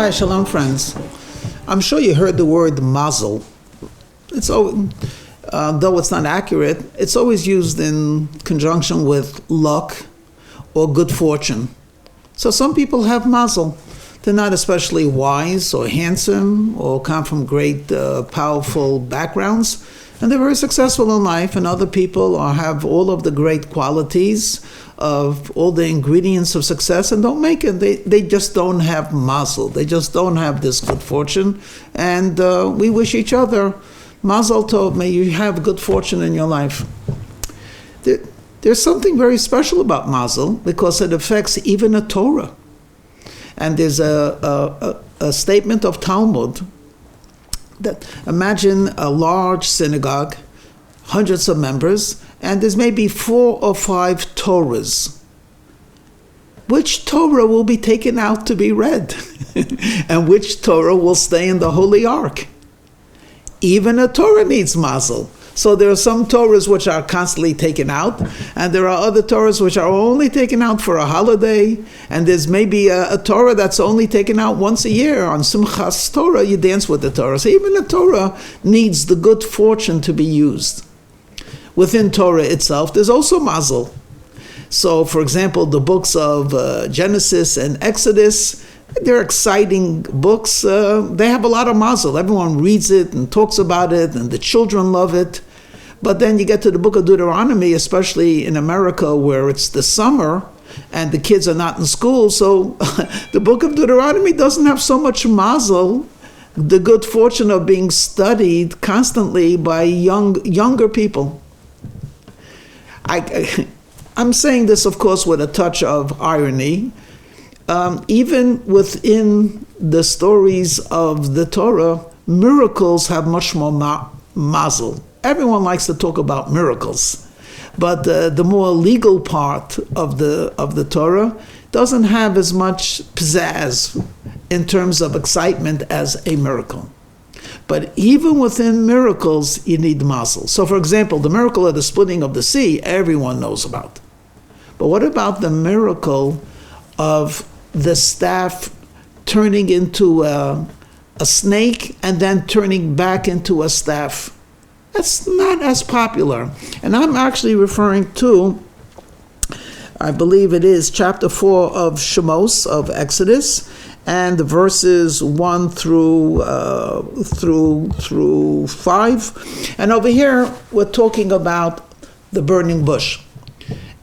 Hi, shalom, friends. I'm sure you heard the word mazel. It's though it's not accurate, it's always used in conjunction with luck or good fortune. So some people have mazel. They're not especially wise or handsome or come from great, powerful backgrounds, and they're very successful in life. And other people have all of the great qualities of all the ingredients of success and don't make it. They just don't have mazel. They just don't have this good fortune. And we wish each other mazel tov. May you have good fortune in your life. There's something very special about mazel because it affects even a Torah. And there's a statement of Talmud that imagine a large synagogue, hundreds of members, and there's maybe 4 or 5 Torahs. Which Torah will be taken out to be read? And which Torah will stay in the Holy Ark? Even a Torah needs mazel. So there are some Torahs which are constantly taken out, and there are other Torahs which are only taken out for a holiday, and there's maybe a Torah that's only taken out once a year. On Simchas Torah, you dance with the Torah. So even a Torah needs the good fortune to be used. Within Torah itself, there's also mazel. So, for example, the books of Genesis and Exodus, they're exciting books. They have a lot of mazel. Everyone reads it and talks about it, and the children love it. But then you get to the book of Deuteronomy, especially in America where it's the summer and the kids are not in school. So the book of Deuteronomy doesn't have so much mazel, the good fortune of being studied constantly by younger people. I'm saying this, of course, with a touch of irony. Even within the stories of the Torah, miracles have much more mazel. Everyone likes to talk about miracles, but the more legal part of the Torah doesn't have as much pizzazz in terms of excitement as a miracle. But even within miracles, you need mazel. So, for example, the miracle of the splitting of the sea, everyone knows about. But what about the miracle of the staff turning into a snake and then turning back into a staff? That's not as popular. And I'm actually referring to, I believe it is chapter 4 of Shemot, of Exodus, and the verses 1 through 5. And over here, we're talking about the burning bush.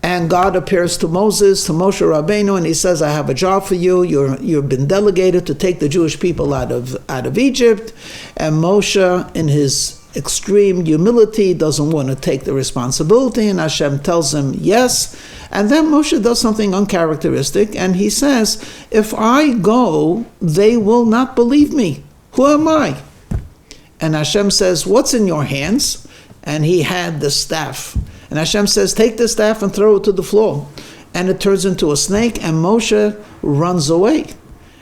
And God appears to Moses, to Moshe Rabbeinu, and he says, I have a job for you. You've been delegated to take the Jewish people out of Egypt. And Moshe, in his extreme humility, doesn't want to take the responsibility, and Hashem tells him yes. And then Moshe does something uncharacteristic, and he says, if I go, they will not believe me. Who am I? And Hashem says, what's in your hands? And he had the staff. And Hashem says, take the staff and throw it to the floor. And it turns into a snake, and Moshe runs away.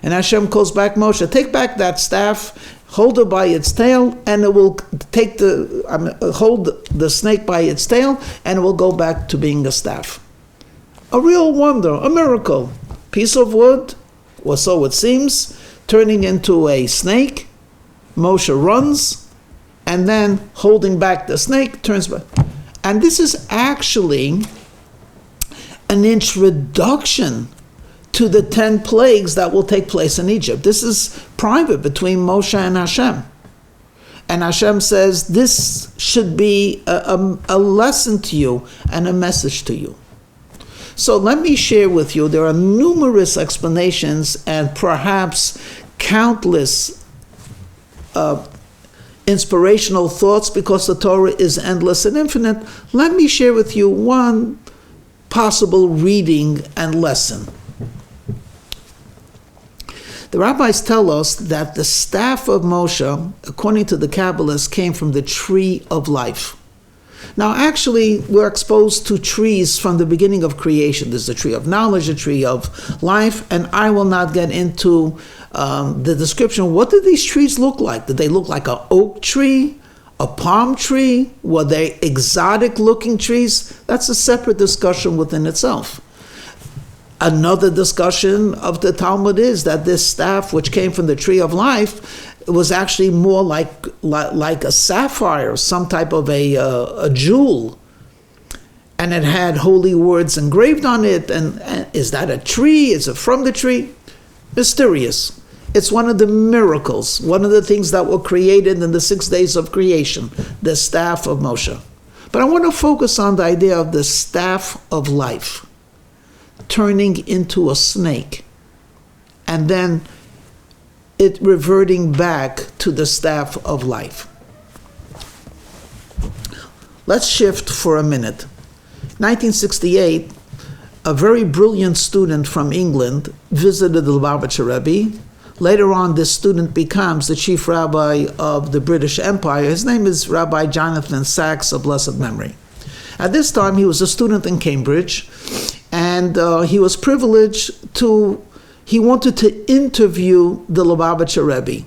And Hashem calls back Moshe, take back that staff, hold it by its tail, and it will hold the snake by its tail, and it will go back to being a staff. A real wonder, a miracle. Piece of wood, or so it seems, turning into a snake. Moshe runs, and then holding back the snake, turns back. And this is actually an introduction to the 10 plagues that will take place in Egypt. This is private between Moshe and Hashem. And Hashem says, this should be a lesson to you and a message to you. So let me share with you, there are numerous explanations and perhaps countless inspirational thoughts because the Torah is endless and infinite. Let me share with you one possible reading and lesson. The rabbis tell us that the staff of Moshe, according to the Kabbalists, came from the tree of life. Now, actually, we're exposed to trees from the beginning of creation. There's the tree of knowledge, the tree of life, and I will not get into the description. What did these trees look like? Did they look like an oak tree, a palm tree? Were they exotic-looking trees? That's a separate discussion within itself. Another discussion of the Talmud is that this staff, which came from the tree of life, was actually more like a sapphire, some type of a jewel. And it had holy words engraved on it. And is that a tree? Is it from the tree? Mysterious. It's one of the miracles, one of the things that were created in the 6 days of creation, the staff of Moshe. But I want to focus on the idea of the staff of life, turning into a snake, and then it reverting back to the staff of life. Let's shift for a minute. 1968, a very brilliant student from England visited the Lubavitcher Rebbe. Later on, this student becomes the chief rabbi of the British Empire. His name is Rabbi Jonathan Sachs of blessed memory. At this time, he was a student in Cambridge, and he was privileged he wanted to interview the Lubavitcher Rebbe.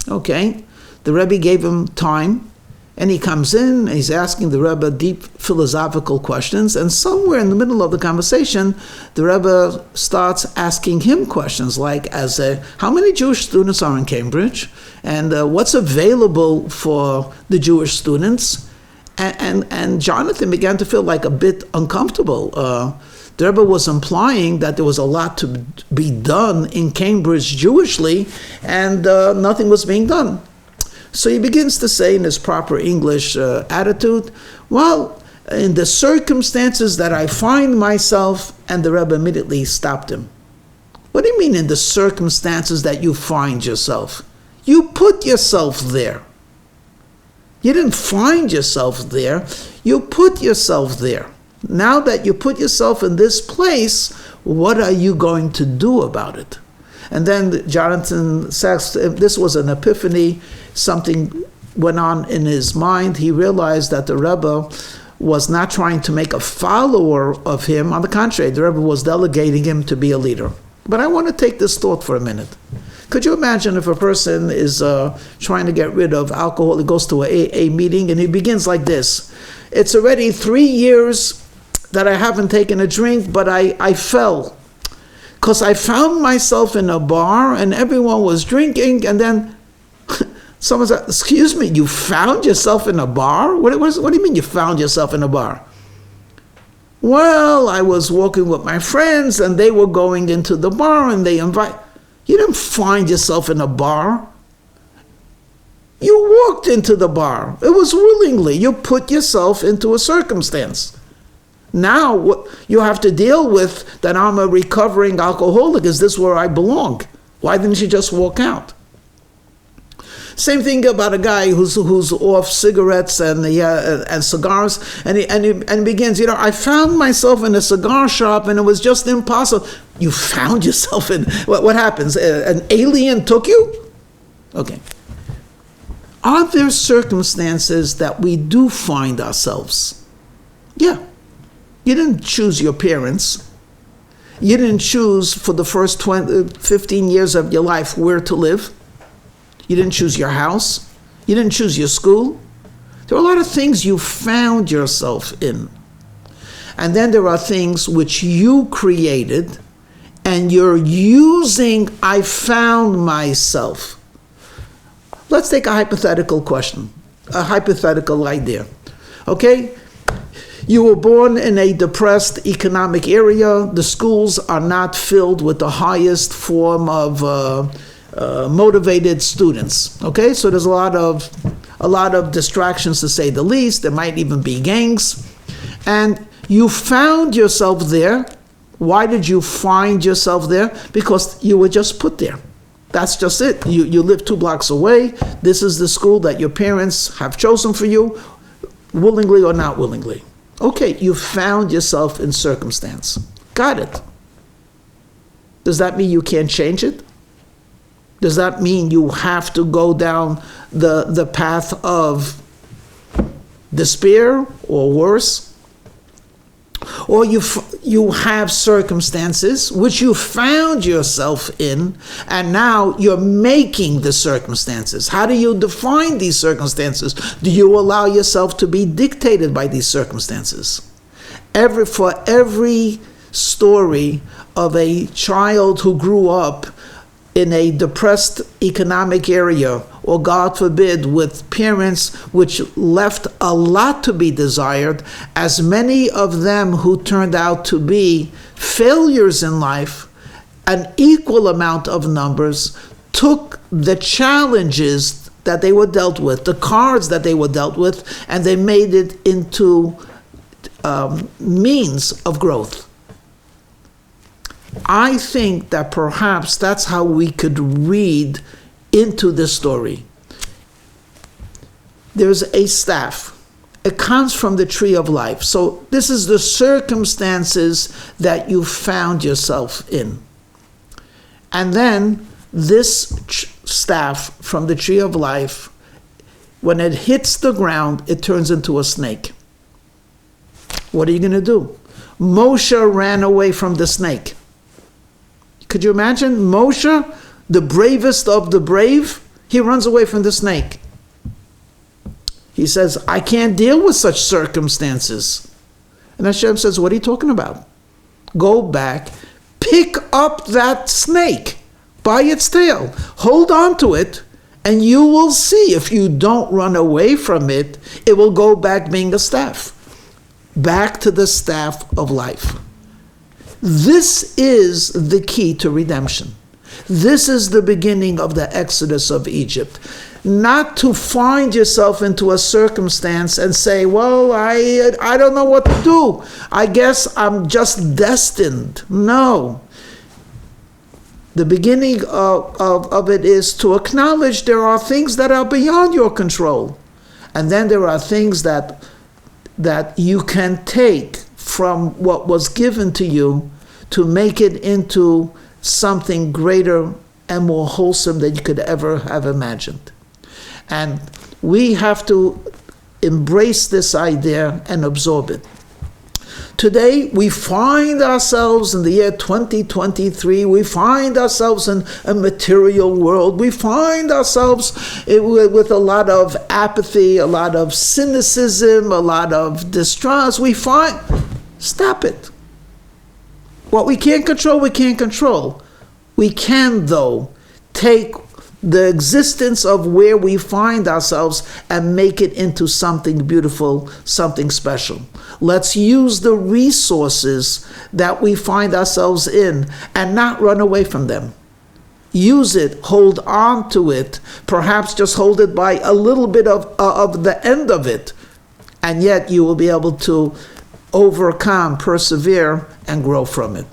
Okay, the Rebbe gave him time, and he comes in, and he's asking the Rebbe deep philosophical questions, and somewhere in the middle of the conversation, the Rebbe starts asking him questions like, how many Jewish students are in Cambridge, and what's available for the Jewish students? And Jonathan began to feel like a bit uncomfortable. The Rebbe was implying that there was a lot to be done in Cambridge Jewishly, and nothing was being done. So he begins to say in his proper English attitude, well, in the circumstances that I find myself, and the Rebbe immediately stopped him. What do you mean in the circumstances that you find yourself? You put yourself there. You didn't find yourself there, you put yourself there. Now that you put yourself in this place, what are you going to do about it? And then Jonathan Sachs, this was an epiphany, something went on in his mind. He realized that the Rebbe was not trying to make a follower of him. On the contrary, the Rebbe was delegating him to be a leader. But I want to take this thought for a minute. Could you imagine if a person is trying to get rid of alcohol, he goes to an AA meeting, and he begins like this. It's already 3 years that I haven't taken a drink, but I fell. Because I found myself in a bar, and everyone was drinking, and then someone said, excuse me, you found yourself in a bar? What do you mean you found yourself in a bar? Well, I was walking with my friends, and they were going into the bar, and they invite. You didn't find yourself in a bar. You walked into the bar. It was willingly. You put yourself into a circumstance. Now what you have to deal with that I'm a recovering alcoholic. Is this where I belong? Why didn't you just walk out? Same thing about a guy who's off cigarettes and cigars, and he begins. I found myself in a cigar shop, and it was just impossible. You found yourself in what happens? An alien took you? Okay. Are there circumstances that we do find ourselves? Yeah. You didn't choose your parents. You didn't choose for the first 15 years of your life where to live. You didn't choose your house. You didn't choose your school. There are a lot of things you found yourself in. And then there are things which you created, and you're using, I found myself. Let's take a hypothetical question, a hypothetical idea. Okay? You were born in a depressed economic area. The schools are not filled with the highest form of motivated students. Okay, so there's a lot of distractions, to say the least. There might even be gangs, and you found yourself there. Why did you find yourself there? Because you were just put there. That's just it. You live 2 blocks away. This is the school that your parents have chosen for you, willingly or not willingly. Okay, you found yourself in circumstance. Got it. Does that mean you can't change it? Does that mean you have to go down the path of despair or worse? Or you have circumstances which you found yourself in, and now you're making the circumstances. How do you define these circumstances? Do you allow yourself to be dictated by these circumstances? For every story of a child who grew up in a depressed economic area, or God forbid, with parents which left a lot to be desired, as many of them who turned out to be failures in life, an equal amount of numbers took the challenges that they were dealt with, the cards that they were dealt with, and they made it into means of growth. I think that perhaps that's how we could read into this story. There's a staff. It comes from the tree of life. So this is the circumstances that you found yourself in. And then this staff from the tree of life, when it hits the ground, it turns into a snake. What are you going to do? Moshe ran away from the snake. Could you imagine Moshe, the bravest of the brave? He runs away from the snake. He says, I can't deal with such circumstances. And Hashem says, what are you talking about? Go back, pick up that snake by its tail, hold on to it, and you will see if you don't run away from it, it will go back being a staff. Back to the staff of life. This is the key to redemption. This is the beginning of the exodus of Egypt. Not to find yourself into a circumstance and say, well, I don't know what to do. I guess I'm just destined. No. The beginning of it is to acknowledge there are things that are beyond your control. And then there are things that you can take from what was given to you to make it into something greater and more wholesome than you could ever have imagined. And we have to embrace this idea and absorb it. Today, we find ourselves in the year 2023, we find ourselves in a material world, we find ourselves with a lot of apathy, a lot of cynicism, a lot of distrust. Stop it. What we can't control, we can't control. We can, though, take the existence of where we find ourselves and make it into something beautiful, something special. Let's use the resources that we find ourselves in and not run away from them. Use it, hold on to it, perhaps just hold it by a little bit of the end of it, and yet you will be able to overcome, persevere, and grow from it.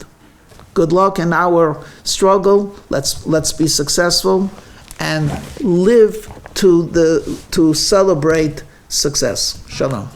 Good luck in our struggle. Let's be successful and live to celebrate success. Shalom.